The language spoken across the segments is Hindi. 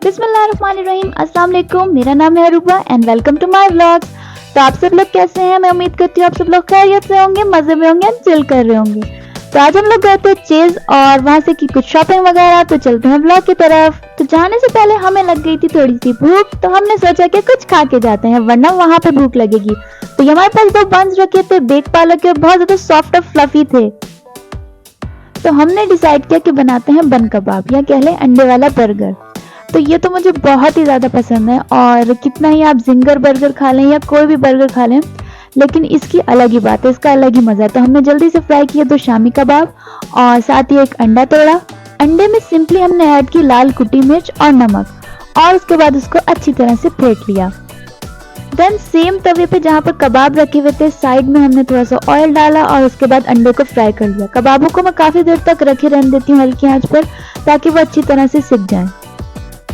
बिस्मिल्लाहिर्रहमानिर्रहीम। अस्सलाम वालेकुम। मेरा नाम है Aruba and welcome to my vlogs. तो आप सब लोग कैसे हैं? मैं उम्मीद करती हूँ आप सब लोग खैरियत से होंगे, मजे में होंगे एंड चिल कर रहे होंगे। तो आज हम लोग गए थे चेज और वहां से की कुछ शॉपिंग वगैरह। तो चलते हैं व्लॉग की तरफ। तो जाने से पहले हमें लग गई थी थोड़ी सी भूख, तो हमने सोचा कि कुछ खा के जाते हैं वरना वहां पे भूख लगेगी। तो ये हमारे पास 2 बंस रखे थे बेक पालक के, बहुत ज्यादा सॉफ्ट और फ्लफी थे। तो हमने डिसाइड किया कि बनाते हैं बन कबाब या कह लें अंडे वाला बर्गर। तो ये तो मुझे बहुत ही ज़्यादा पसंद है और कितना ही आप जिंगर बर्गर खा लें या कोई भी बर्गर खा लें, लेकिन इसकी अलग ही बात है, इसका अलग ही मज़ा है। तो हमने जल्दी से फ्राई किए 2 शामी कबाब और साथ ही एक अंडा तोड़ा। अंडे में सिंपली हमने ऐड की लाल कुटी मिर्च और नमक और उसके बाद उसको अच्छी तरह से फेंट लिया। देन सेम तवे पे जहाँ पर कबाब रखे हुए थे साइड में हमने थोड़ा सा ऑयल डाला और उसके बाद अंडे को फ्राई कर लिया। कबाबों को मैं काफ़ी देर तक रखे रहने देती हूँ हल्की आंच पर, ताकि वो अच्छी तरह से सिक जाए।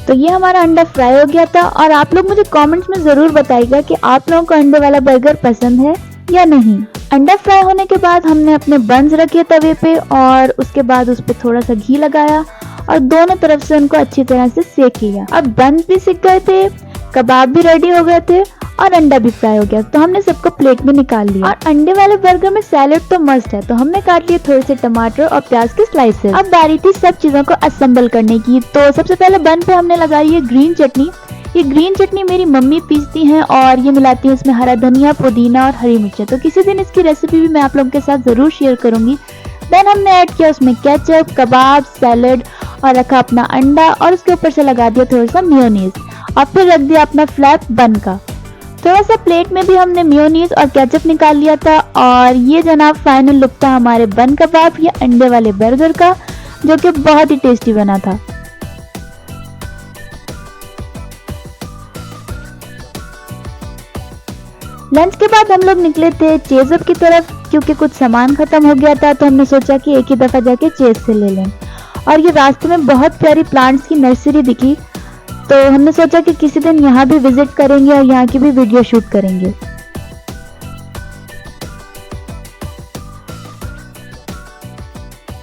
तो ये हमारा अंडा फ्राई हो गया था और आप लोग मुझे कमेंट्स में ज़रूर बताइएगा कि आप लोगों को अंडे वाला बर्गर पसंद है या नहीं। अंडा फ्राई होने के बाद हमने अपने बंस रखे तवे पे और उसके बाद उस पर थोड़ा सा घी लगाया और दोनों तरफ से उनको अच्छी तरह से सेक लिया। अब बंस भी सिक गए थे, कबाब भी रेडी हो गए थे और अंडा भी फ्राई हो गया। तो हमने सबको प्लेट में निकाल लिया। और अंडे वाले बर्गर में सैलेड तो मस्ट है, तो हमने काट लिए थोड़े से टमाटर और प्याज के स्लाइसेस। अब बारी थी सब चीजों को असेंबल करने की। तो सबसे पहले बन पे हमने लगाई है ग्रीन चटनी। ये ग्रीन चटनी मेरी मम्मी पीसती हैं और ये मिलाती है इसमें हरा धनिया, पुदीना और हरी मिर्च। तो किसी दिन इसकी रेसिपी भी मैं आप लोगों के साथ जरूर शेयर करूंगी। देन हमने ऐड किया उसमें केचप, कबाब, सैलेड और रखा अपना अंडा और उसके ऊपर से लगा दिया थोड़ा सा मेयोनीज और फिर रख दिया अपना फ्लैप बन का। थोड़ा सा प्लेट में भी हमने मेयोनीज और केचप निकाल लिया था और ये जनाब फाइनल लुक था हमारे बन कबाब या अंडे वाले बर्गर का, जो कि बहुत ही टेस्टी बना था। लंच के बाद हम लोग निकले थे चेजअप की तरफ, क्योंकि कुछ सामान खत्म हो गया था। तो हमने सोचा कि एक ही दफा जाके चेज से ले लें। और ये रास्ते में बहुत प्यारी प्लांट्स की नर्सरी दिखी, तो हमने सोचा कि किसी दिन यहाँ भी विजिट करेंगे और यहाँ की भी वीडियो शूट करेंगे।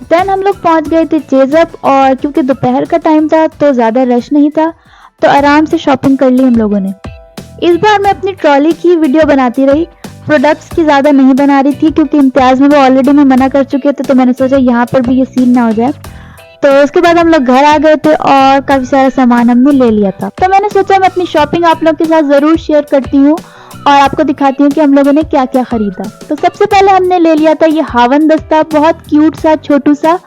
देन हम लोग पहुँच गए थे चेजअप और क्योंकि दोपहर का टाइम था तो ज़्यादा रश नहीं था, तो आराम से शॉपिंग कर ली हम लोगों ने। इस बार मैं अपनी ट्रॉली की वीडियो बनाती रही, प्रोडक्ट्स की ज़्यादा नहीं बना रही थी, क्योंकि इम्तियाज़ में वो ऑलरेडी मैं मना कर चुके थे। तो मैंने सोचा यहाँ पर भी ये सीन ना हो जाए। तो उसके बाद हम लोग घर आ गए थे और काफ़ी सारा सामान हमने ले लिया था। तो मैंने सोचा मैं अपनी शॉपिंग आप लोग के साथ ज़रूर शेयर करती हूँ और आपको दिखाती हूँ कि हम लोगों ने क्या क्या खरीदा। तो सबसे पहले हमने ले लिया था ये हावन दस्ता, बहुत क्यूट सा छोटू सा,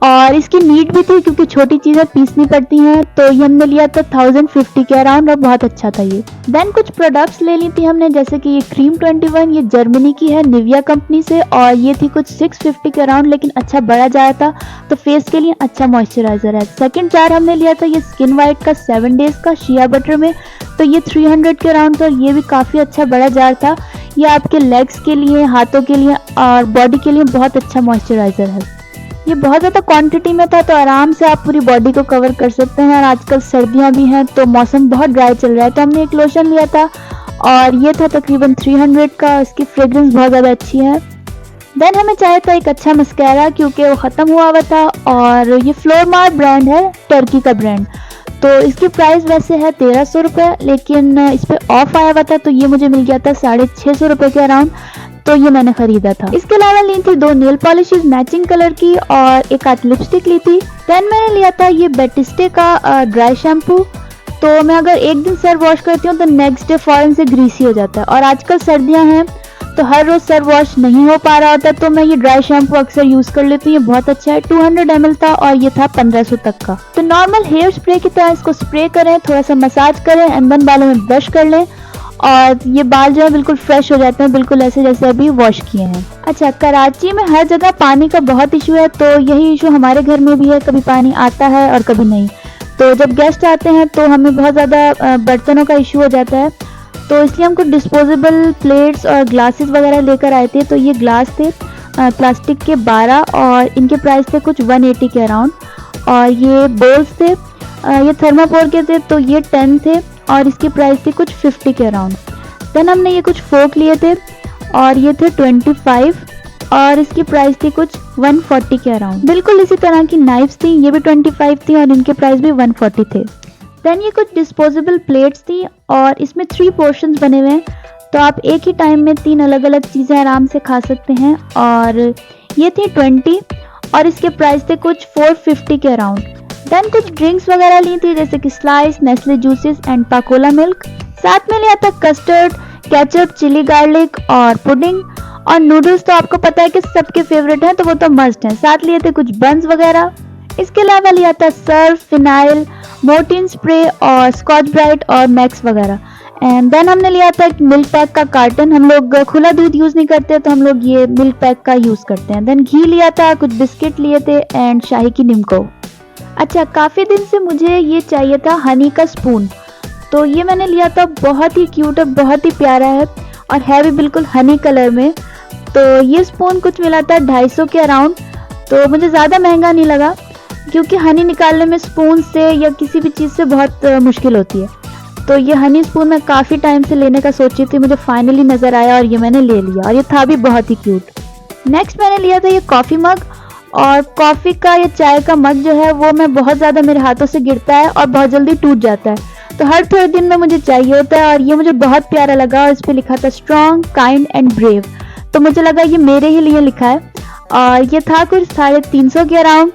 और इसकी नीड भी थी क्योंकि छोटी चीज़ें पीसनी पड़ती हैं। तो ये हमने लिया था 1050 के अराउंड और बहुत अच्छा था ये। देन कुछ प्रोडक्ट्स ले ली थी हमने, जैसे कि ये क्रीम 21, ये जर्मनी की है निविया कंपनी से, और ये थी कुछ 650 के अराउंड, लेकिन अच्छा बड़ा जार था तो फेस के लिए अच्छा मॉइस्चराइजर है। सेकंड जार हमने लिया था ये स्किन वाइट का 7 डेज का शिया बटर में, तो ये 300 के अराउंड था। ये भी काफ़ी अच्छा बड़ा जार था। ये आपके लेग्स के लिए, हाथों के लिए और बॉडी के लिए बहुत अच्छा मॉइस्चराइजर है। ये बहुत ज़्यादा क्वांटिटी में था, तो आराम से आप पूरी बॉडी को कवर कर सकते हैं। और आजकल सर्दियां भी हैं तो मौसम बहुत ड्राई चल रहा है, तो हमने एक लोशन लिया था और ये था तकरीबन 300 का। इसकी फ्रेग्रेंस बहुत ज़्यादा अच्छी है। देन हमें चाहिए था एक अच्छा मस्कारा, क्योंकि वो ख़त्म हुआ हुआ था, और ये फ्लोरमार ब्रांड है, टर्की का ब्रांड। तो इसकी प्राइस वैसे है 1300 रुपये, लेकिन इस पर ऑफ आया हुआ था तो ये मुझे मिल गया था 650 रुपये के अराउंड, तो ये मैंने खरीदा था। इसके अलावा ली थी 2 नेल पॉलिशेस मैचिंग कलर की और एक आध लिपस्टिक ली थी। देन मैंने लिया था ये बेटिस्टे का ड्राई शैम्पू। तो मैं अगर एक दिन सर वॉश करती हूँ तो नेक्स्ट डे फौरन से ग्रीसी हो जाता है, और आजकल सर्दियाँ हैं तो हर रोज सर वॉश नहीं हो पा रहा होता, तो मैं ये ड्राई शैम्पू अक्सर यूज कर लेती हूँ। ये बहुत अच्छा है, 200 ml था और ये था 1500 तक का। तो नॉर्मल हेयर स्प्रे की तरह इसको स्प्रे करें, थोड़ा सा मसाज करें एंड देन बालों में ब्रश कर लें और ये बाल जो है बिल्कुल फ्रेश हो जाते हैं, बिल्कुल ऐसे जैसे अभी वॉश किए हैं। अच्छा, कराची में हर जगह पानी का बहुत इशू है, तो यही इशू हमारे घर में भी है। कभी पानी आता है और कभी नहीं। तो जब गेस्ट आते हैं तो हमें बहुत ज़्यादा बर्तनों का इशू हो जाता है, तो इसलिए हमको डिस्पोजेबल प्लेट्स और ग्लासेस वगैरह लेकर आए थे। तो ये ग्लास थे प्लास्टिक के 12 और इनके प्राइस थे कुछ 180 के अराउंड। और ये बोल्स थे, ये थर्माकोल के थे, तो ये 10 थे और इसकी प्राइस थी कुछ 50 के अराउंड। देन हमने ये कुछ फोक लिए थे और ये थे 25 और इसकी प्राइस थी कुछ 140 के अराउंड। बिल्कुल इसी तरह की नाइफ्स थी, ये भी 25 थी और इनके प्राइस भी 140 थे। देन ये कुछ डिस्पोजेबल प्लेट्स थी और इसमें 3 पोर्शंस बने हुए हैं, तो आप एक ही टाइम में 3 अलग अलग चीज़ें आराम से खा सकते हैं। और ये थी 20 और इसके प्राइस थे कुछ 450 के अराउंड। देन कुछ ड्रिंक्स वगैरह ली थी जैसे कि slice, Nestle juices and Pakola milk. साथ में लिया था कस्टर्ड, केचप, चिली गार्लिक और पुडिंग। और नूडल्स तो आपको पता है कि सबके फेवरेट हैं, तो वो तो मस्ट हैं। साथ लिए थे कुछ बंस वगैरह। इसके अलावा लिया था सर्फ, फिनाइल, मोर्टीन स्प्रे और स्कॉच ब्राइट और मैक्स वगैरह। एंड देन हमने लिया था एक मिल्क पैक का कार्टन। हम लोग खुला दूध यूज़ नहीं करते, तो हम लोग ये मिल्क पैक का यूज़ करते हैं। देन घी लिया था, कुछ बिस्किट लिए थे एंड शाही की निम्को। अच्छा, काफ़ी दिन से मुझे ये चाहिए था हनी का स्पून, तो ये मैंने लिया था। बहुत ही क्यूट है, बहुत ही प्यारा है और है भी बिल्कुल हनी कलर में। तो ये स्पून कुछ मिला था 250 के अराउंड, तो मुझे ज़्यादा महंगा नहीं लगा क्योंकि हनी निकालने में स्पून से या किसी भी चीज़ से बहुत मुश्किल होती है। तो ये हनी स्पून मैं काफ़ी टाइम से लेने का सोची थी, मुझे फाइनली नज़र आया और ये मैंने ले लिया और ये था भी बहुत ही क्यूट। नेक्स्ट मैंने लिया था ये कॉफ़ी मग। और कॉफ़ी का या चाय का मग जो है वो मैं बहुत ज़्यादा मेरे हाथों से गिरता है और बहुत जल्दी टूट जाता है, तो हर थोड़े दिन में मुझे चाहिए होता है। और ये मुझे बहुत प्यारा लगा और इस पर लिखा था स्ट्रॉन्ग, काइंड एंड ब्रेव, तो मुझे लगा ये मेरे ही लिए लिखा है। और ये था कुछ 350 के अराउंड,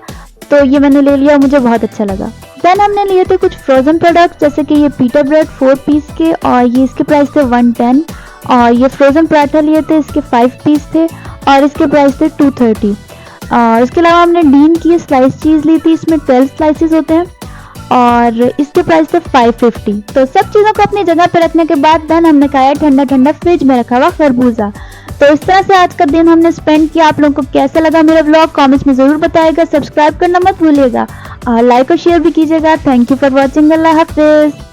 तो ये मैंने ले लिया, मुझे बहुत अच्छा लगा। देन हमने लिए थे कुछ फ्रोज़न प्रोडक्ट्स जैसे कि ये पीटा ब्रेड 4 पीस के और ये इसके प्राइस थे 110। और ये फ्रोज़न पराठा लिए थे, इसके 5 पीस थे और इसके प्राइस थे 230। और इसके अलावा हमने डीन की स्लाइस चीज़ ली थी, इसमें 12 स्लाइसेस होते हैं और इसके प्राइस थे 550। तो सब चीज़ों को अपनी जगह पर रखने के बाद देन हमने खाया ठंडा ठंडा फ्रिज में रखा हुआ खरबूजा। तो इस तरह से आज का दिन हमने स्पेंड किया। आप लोगों को कैसा लगा मेरा व्लॉग कमेंट्स में ज़रूर बताइएगा। सब्सक्राइब करना मत भूलिएगा और लाइक और शेयर भी कीजिएगा। Thank you for watching. अल्लाह हाफिज़।